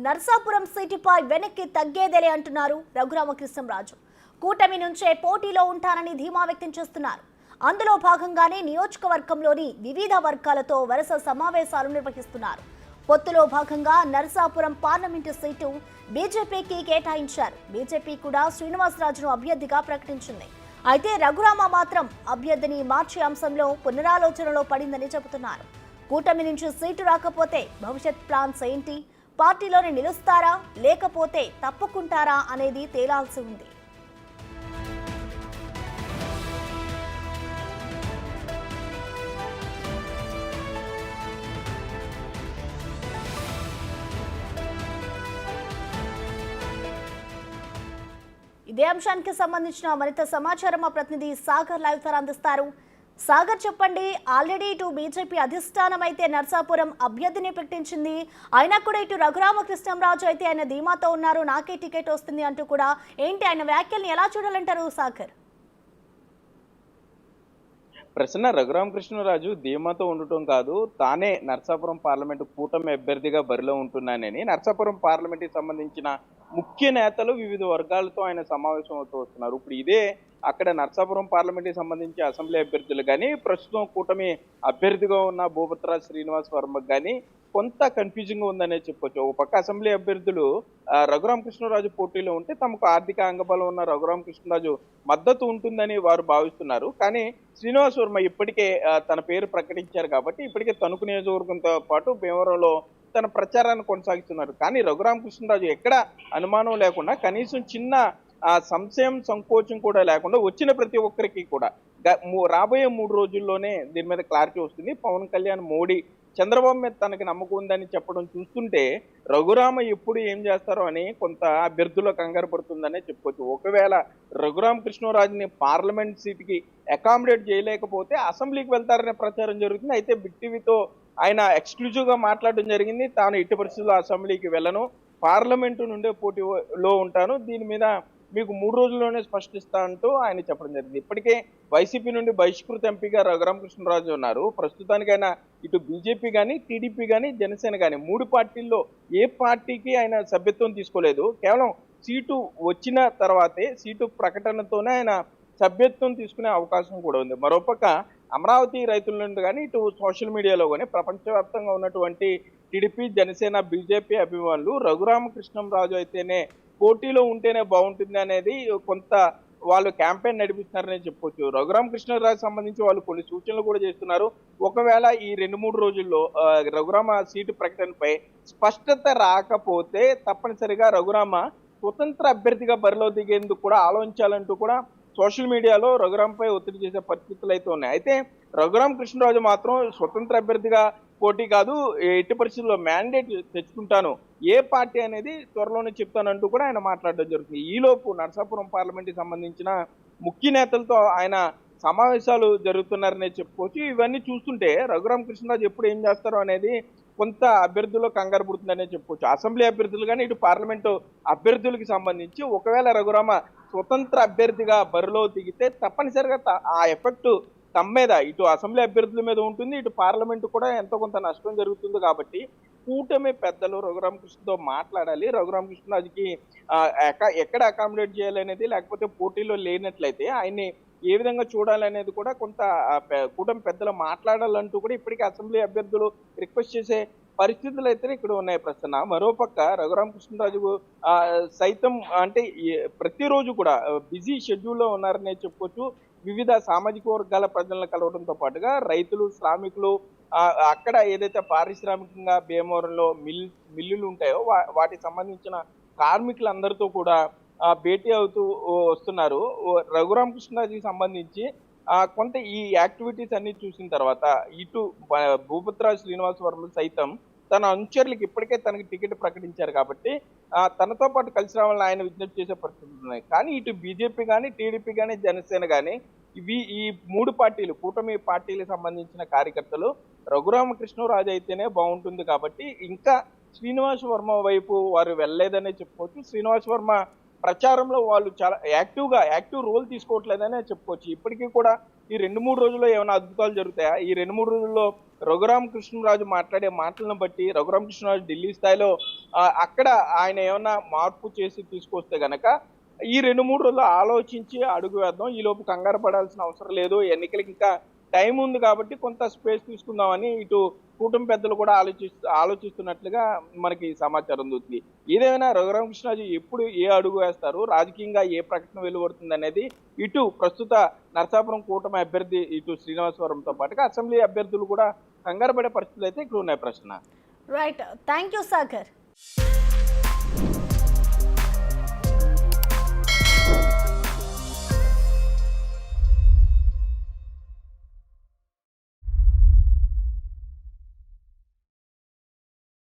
నర్సాపురం సీటుపై వెనక్కి తగ్గేదేలే అంటున్నారు రఘురామకృష్ణంరాజు. కూటమి నుంచే పోటీలో ఉంటానని ధీమా వ్యక్తం చేస్తున్నారు. అందులో భాగంగానే నియోజకవర్గంలోని వివిధ వర్గాలతో వరుస సమావేశాలు నిర్వహిస్తున్నారు. పొత్తులో భాగంగా నర్సాపురం పార్లమెంటు సీటు బీజేపీకి కేటాయించారు. బీజేపీ కూడా శ్రీనివాసరాజును అభ్యర్థిగా ప్రకటించింది. అయితే రఘురామ మాత్రం అభ్యర్థిని మార్చే అంశంలో పునరాలోచనలో పడిందని చెబుతున్నారు. కూటమి నుంచి సీటు రాకపోతే భవిష్యత్ ప్లాన్స్ ఏంటి, పార్టీలోనే నిలుస్తారా లేకపోతే తప్పుకుంటారా అనేది తేలాల్సి ఉంది. ఇదే అంశానికి సంబంధించిన మరింత సమాచారం మా ప్రతినిధి సాగర్ లైవ్ ద్వారా అందిస్తారు. సాగర్, చెప్పండి. ఆల్రెడీ ఇటు బీజేపీ అధిష్టానం అయితే నర్సాపురం అభ్యర్థిని ప్రకటించింది. అయినా కూడా ఇటు రఘురామకృష్ణంరాజు అయితే ఆయన ధీమాతో ఉన్నారు, నాకే టికెట్ వస్తుంది అంటూ కూడా. ఏంటి ఆయన వ్యాఖ్యల్ని ఎలా చూడాలంటారు సాగర్? ప్రసన్న రఘురామకృష్ణరాజు ధీమాతో ఉండటం కాదు, తానే నర్సాపురం పార్లమెంటు కూటమి అభ్యర్థిగా బరిలో ఉంటున్నానని నర్సాపురం పార్లమెంటుకి సంబంధించిన ముఖ్య నేతలు వివిధ వర్గాలతో ఆయన సమావేశం అవుతూ వస్తున్నారు. ఇప్పుడు ఇదే అక్కడ నర్సాపురం పార్లమెంటుకి సంబంధించి అసెంబ్లీ అభ్యర్థులు కానీ, ప్రస్తుతం కూటమి అభ్యర్థిగా ఉన్న భూపతిరాజు శ్రీనివాస్ వర్మకు కానీ కొంత కన్ఫ్యూజింగ్ గా ఉందనే చెప్పొచ్చు. ఒక పక్క అసెంబ్లీ అభ్యర్థులు రఘురామకృష్ణరాజు పోటీలో ఉంటే తమకు ఆర్థిక అంగబలం ఉన్న రఘురామకృష్ణరాజు మద్దతు ఉంటుందని వారు భావిస్తున్నారు. కానీ శ్రీనివాస్ వర్మ ఇప్పటికే తన పేరు ప్రకటించారు కాబట్టి ఇప్పటికే తణుకు నియోజకవర్గంతో పాటు భీమవరంలో తన ప్రచారాన్ని కొనసాగిస్తున్నారు. కానీ రఘురామకృష్ణరాజు ఎక్కడ అనుమానం లేకుండా, కనీసం చిన్న సంశయం సంకోచం కూడా లేకుండా వచ్చిన ప్రతి ఒక్కరికి కూడా రాబోయే 3 రోజుల్లోనే దీని మీద క్లారిటీ వస్తుంది. పవన్ కళ్యాణ్, మోడీ, చంద్రబాబు మీద తనకి నమ్మకం ఉందని చెప్పడం చూస్తుంటే రఘురామ ఎప్పుడు ఏం చేస్తారో అని కొంత అభ్యర్థుల కంగారు పడుతుందనే చెప్పుకోవచ్చు. ఒకవేళ రఘురామకృష్ణరాజుని పార్లమెంట్ సీట్కి అకామిడేట్ చేయలేకపోతే అసెంబ్లీకి వెళ్తారనే ప్రచారం జరుగుతుంది. అయితే బిగ్ టీవీతో ఆయన ఎక్స్క్లూజివ్ గా మాట్లాడడం జరిగింది. తాను ఎట్టి పరిస్థితుల్లో అసెంబ్లీకి వెళ్ళను, పార్లమెంటు నుండే పోటీలో ఉంటాను, దీని మీద మీకు 3 రోజుల్లోనే స్పష్టిస్తా అంటూ ఆయన చెప్పడం జరిగింది. ఇప్పటికే వైసీపీ నుండి బహిష్కృత ఎంపీగా రఘురామకృష్ణరాజు ఉన్నారు. ప్రస్తుతానికైనా ఇటు బీజేపీ కానీ, టీడీపీ కానీ, జనసేన కానీ 3 పార్టీల్లో ఏ పార్టీకి ఆయన సభ్యత్వం తీసుకోలేదు. కేవలం సీటు వచ్చిన తర్వాతే, సీటు ప్రకటనతోనే ఆయన సభ్యత్వం తీసుకునే అవకాశం కూడా ఉంది. మరోపక్క అమరావతి రైతుల నుండి కానీ, ఇటు సోషల్ మీడియాలో కానీ ప్రపంచవ్యాప్తంగా ఉన్నటువంటి టీడీపీ, జనసేన, బీజేపీ అభిమానులు రఘురామకృష్ణరాజు అయితేనే పోటీలో ఉంటేనే బాగుంటుంది అనేది కొంత వాళ్ళు క్యాంపెయిన్ నడిపిస్తున్నారని చెప్పొచ్చు. రఘురామకృష్ణరాజు సంబంధించి వాళ్ళు కొన్ని సూచనలు కూడా చేస్తున్నారు. ఒకవేళ ఈ 2-3 రోజుల్లో రఘురామ సీటు ప్రకటనపై స్పష్టత రాకపోతే తప్పనిసరిగా రఘురామ స్వతంత్ర అభ్యర్థిగా బరిలో దిగేందుకు కూడా ఆలోచించాలంటూ కూడా సోషల్ మీడియాలో రఘురాంపై ఒత్తిడి చేసే పరిస్థితులు అయితే ఉన్నాయి. అయితే రఘురామకృష్ణరాజు మాత్రం స్వతంత్ర అభ్యర్థిగా పోటీ కాదు, ఎట్టి పరిస్థితుల్లో మ్యాండేట్ తెచ్చుకుంటాను, ఏ పార్టీ అనేది త్వరలోనే చెప్తానంటూ కూడా ఆయన మాట్లాడడం జరుగుతుంది. ఈలోపు నర్సాపురం పార్లమెంట్కి సంబంధించిన ముఖ్య నేతలతో ఆయన సమావేశాలు జరుగుతున్నారనే చెప్పుకోవచ్చు. ఇవన్నీ చూస్తుంటే రఘురామకృష్ణరాజు ఎప్పుడు ఏం చేస్తారో అనేది కొంత అభ్యర్థుల్లో కంగారు పుడుతుందనే చెప్పుకోవచ్చు. అసెంబ్లీ అభ్యర్థులు కానీ, ఇటు పార్లమెంటు అభ్యర్థులకి సంబంధించి ఒకవేళ రఘురామ స్వతంత్ర అభ్యర్థిగా బరిలో దిగితే తప్పనిసరిగా ఆ ఎఫెక్ట్ తమ మీద, ఇటు అసెంబ్లీ అభ్యర్థుల మీద ఉంటుంది, ఇటు పార్లమెంటు కూడా ఎంతో కొంత నష్టం జరుగుతుంది. కాబట్టి కూటమి పెద్దలు రఘురామకృష్ణతో మాట్లాడాలి. రఘురామకృష్ణరాజుకి ఎక్కడ అకామిడేట్ చేయాలనేది, లేకపోతే పోటీలో లేనట్లయితే ఆయన్ని ఏ విధంగా చూడాలనేది కూడా కొంత కూటమి పెద్దలు మాట్లాడాలంటూ కూడా ఇప్పటికీ అసెంబ్లీ అభ్యర్థులు రిక్వెస్ట్ చేసే పరిస్థితులు అయితే ఇక్కడ ఉన్నాయి ప్రస్తుతం. మరోపక్క రఘురామకృష్ణరాజు సైతం అంటే ప్రతిరోజు కూడా బిజీ షెడ్యూల్లో ఉన్నారనే చెప్పుకోవచ్చు. వివిధ సామాజిక వర్గాల ప్రజలను కలవడంతో పాటుగా రైతులు, శ్రామికులు, అక్కడ ఏదైతే పారిశ్రామికంగా భీమవరంలో మిల్లులు ఉంటాయో వాటికి సంబంధించిన కార్మికులందరితో కూడా భేటీ అవుతూ వస్తున్నారు. రఘురామకృష్ణరాజుకి సంబంధించి కొంత ఈ యాక్టివిటీస్ అన్ని చూసిన తర్వాత ఇటు భూపతిరాజు శ్రీనివాస్ వర్మ సైతం తన అనుచరులకు ఇప్పటికే తనకి టికెట్ ప్రకటించారు కాబట్టి తనతో పాటు కలిసి రావాలని ఆయన విజ్ఞప్తి చేసే పరిస్థితులు ఉన్నాయి. కానీ ఇటు బీజేపీ కానీ, టీడీపీ కానీ, జనసేన కానీ ఈ 3 పార్టీలు, కూటమి పార్టీలకు సంబంధించిన కార్యకర్తలు రఘురామకృష్ణరాజు అయితేనే బాగుంటుంది కాబట్టి ఇంకా శ్రీనివాస్ వర్మ వైపు వారు వెళ్ళలేదనే చెప్పుకోవచ్చు. శ్రీనివాస్ వర్మ ప్రచారంలో వాళ్ళు చాలా యాక్టివ్ రోల్ తీసుకోవట్లేదనే చెప్పుకోవచ్చు. ఇప్పటికీ కూడా ఈ 2-3 రోజుల్లో ఏమైనా అద్భుతాలు జరుగుతాయా? ఈ 2-3 రోజుల్లో రఘురామకృష్ణరాజు మాట్లాడే మాటలను బట్టి రఘురామకృష్ణరాజు ఢిల్లీ స్థాయిలో అక్కడ ఆయన ఏమన్నా మార్పు చేసి తీసుకొస్తే గనక ఈ 2-3 రోజుల్లో ఆలోచించి అడుగు వేద్దాం. ఈలోపు కంగారు పడాల్సిన అవసరం లేదు. ఎన్నికలకి ఇంకా టైం ఉంది కాబట్టి కొంత స్పేస్ తీసుకుందామని ఇటు కూటమి పెద్దలు కూడా ఆలోచిస్తున్నట్లుగా మనకి సమాచారం అందుతుంది. ఏదేమైనా రఘురామకృష్ణరాజు ఎప్పుడు ఏ అడుగు వేస్తారు, రాజకీయంగా ఏ ప్రకటన వెలువడుతుంది అనేది ఇటు ప్రస్తుత నరసాపురం కూటమి అభ్యర్థి ఇటు శ్రీనివాసవరంతో పాటుగా అసెంబ్లీ అభ్యర్థులు కూడా కంగారు పడే పరిస్థితులు అయితే ఇక్కడ ఉన్నాయి. ప్రశ్న రైట్, థ్యాంక్ యూ సాగర్.